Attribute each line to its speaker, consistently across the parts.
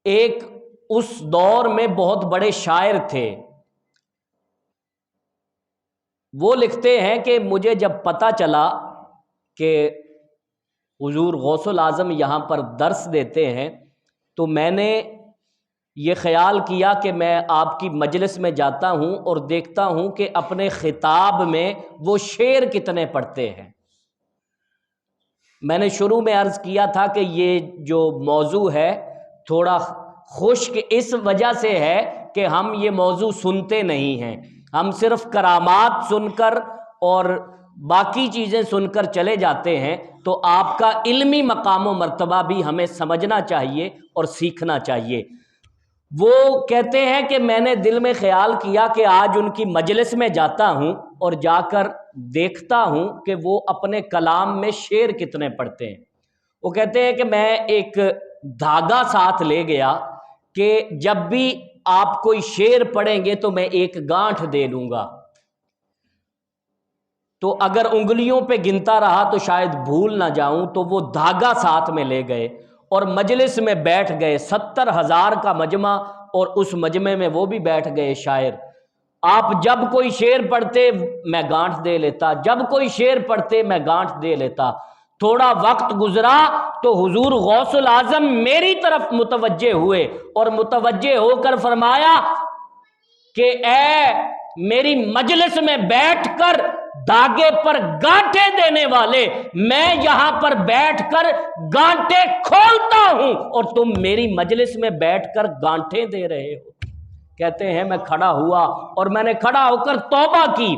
Speaker 1: ایک اس دور میں بہت بڑے شاعر تھے، وہ لکھتے ہیں کہ مجھے جب پتہ چلا کہ حضور غوث الاعظم یہاں پر درس دیتے ہیں تو میں نے یہ خیال کیا کہ میں آپ کی مجلس میں جاتا ہوں اور دیکھتا ہوں کہ اپنے خطاب میں وہ شعر کتنے پڑھتے ہیں۔ میں نے شروع میں عرض کیا تھا کہ یہ جو موضوع ہے تھوڑا خشک اس وجہ سے ہے کہ ہم یہ موضوع سنتے نہیں ہیں، ہم صرف کرامات سن کر اور باقی چیزیں سن کر چلے جاتے ہیں، تو آپ کا علمی مقام و مرتبہ بھی ہمیں سمجھنا چاہیے اور سیکھنا چاہیے۔ وہ کہتے ہیں کہ میں نے دل میں خیال کیا کہ آج ان کی مجلس میں جاتا ہوں اور جا کر دیکھتا ہوں کہ وہ اپنے کلام میں شعر کتنے پڑھتے ہیں۔ وہ کہتے ہیں کہ میں ایک دھاگا ساتھ لے گیا کہ جب بھی آپ کوئی شعر پڑھیں گے تو میں ایک گانٹھ دے لوں گا، تو اگر انگلیوں پہ گنتا رہا تو شاید بھول نہ جاؤں، تو وہ دھاگا ساتھ میں لے گئے اور مجلس میں بیٹھ گئے۔ 70,000 کا مجمع اور اس مجمع میں وہ بھی بیٹھ گئے شاعر۔ آپ جب کوئی شعر پڑھتے میں گانٹھ دے لیتا، جب کوئی شعر پڑھتے میں گانٹھ دے لیتا۔ تھوڑا وقت گزرا تو حضور غوث الاعظم میری طرف متوجہ ہوئے اور متوجہ ہو کر فرمایا کہ اے میری مجلس میں بیٹھ کر دھاگے پر گانٹھیں دینے والے، میں یہاں پر بیٹھ کر گانٹھیں کھولتا ہوں اور تم میری مجلس میں بیٹھ کر گانٹھیں دے رہے ہو۔ کہتے ہیں میں کھڑا ہوا اور میں نے کھڑا ہو کر توبہ کی،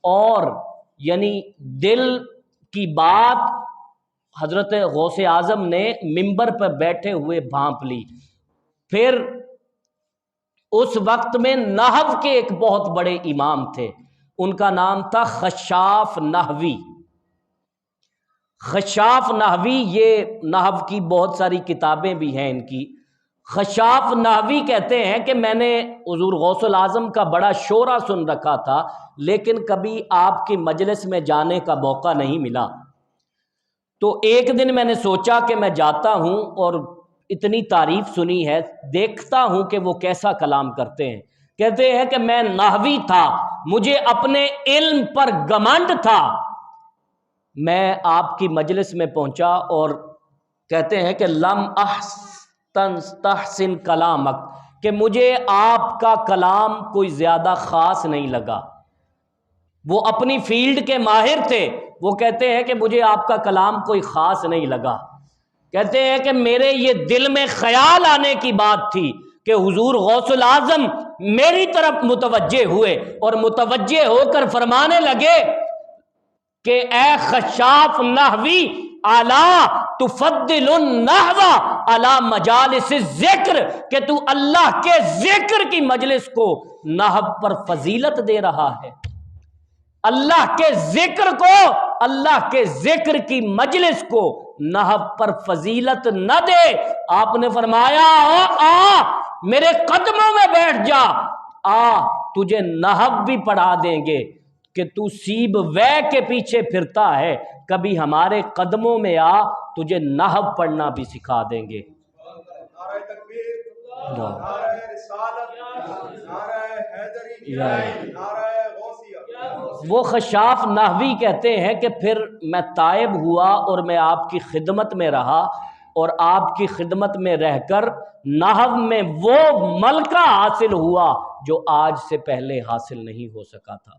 Speaker 1: اور یعنی دل کی بات حضرت غوث اعظم نے منبر پر بیٹھے ہوئے بھانپ لی۔ پھر اس وقت میں نحو کے ایک بہت بڑے امام تھے، ان کا نام تھا خشاف نحوی۔ خشاف نحوی، یہ نحو کی بہت ساری کتابیں بھی ہیں ان کی۔ خشاف نحوی کہتے ہیں کہ میں نے حضور غوث الاعظم کا بڑا شعرا سن رکھا تھا، لیکن کبھی آپ کی مجلس میں جانے کا موقع نہیں ملا۔ تو ایک دن میں نے سوچا کہ میں جاتا ہوں اور اتنی تعریف سنی ہے، دیکھتا ہوں کہ وہ کیسا کلام کرتے ہیں۔ کہتے ہیں کہ میں نحوی تھا، مجھے اپنے علم پر گھمنڈ تھا۔ میں آپ کی مجلس میں پہنچا اور کہتے ہیں کہ لم تحسن کلامک، کہ مجھے آپ کا کلام کوئی زیادہ خاص نہیں لگا۔ وہ اپنی فیلڈ کے ماہر تھے، وہ کہتے ہیں کہ مجھے آپ کا کلام کوئی خاص نہیں لگا۔ کہتے ہیں کہ میرے یہ دل میں خیال آنے کی بات تھی کہ حضور غوث الاعظم میری طرف متوجہ ہوئے اور متوجہ ہو کر فرمانے لگے کہ اے خشاف نحوی، الا تفضل النحو علی مجالس الذکر، کہ تو اللہ کے ذکر کی مجلس کو نحو پر فضیلت دے رہا ہے۔ اللہ کے ذکر کو، اللہ کے ذکر کی مجلس کو نحو پر فضیلت نہ دے۔ آپ نے فرمایا آ میرے قدموں میں بیٹھ جا، آ تجھے نحو بھی پڑھا دیں گے، کہ تو سیب وے کے پیچھے پھرتا ہے، کبھی ہمارے قدموں میں آ، تجھے نحو پڑھنا بھی سکھا دیں گے۔
Speaker 2: نعرہ تکبیر، نعرہ رسالت، نعرہ حیدری، نعرہ غوثیہ۔
Speaker 1: وہ خشاف نحوی کہتے ہیں کہ پھر میں تائب ہوا اور میں آپ کی خدمت میں رہا، اور آپ کی خدمت میں رہ کر نحو میں وہ ملکہ حاصل ہوا جو آج سے پہلے حاصل نہیں ہو سکا تھا۔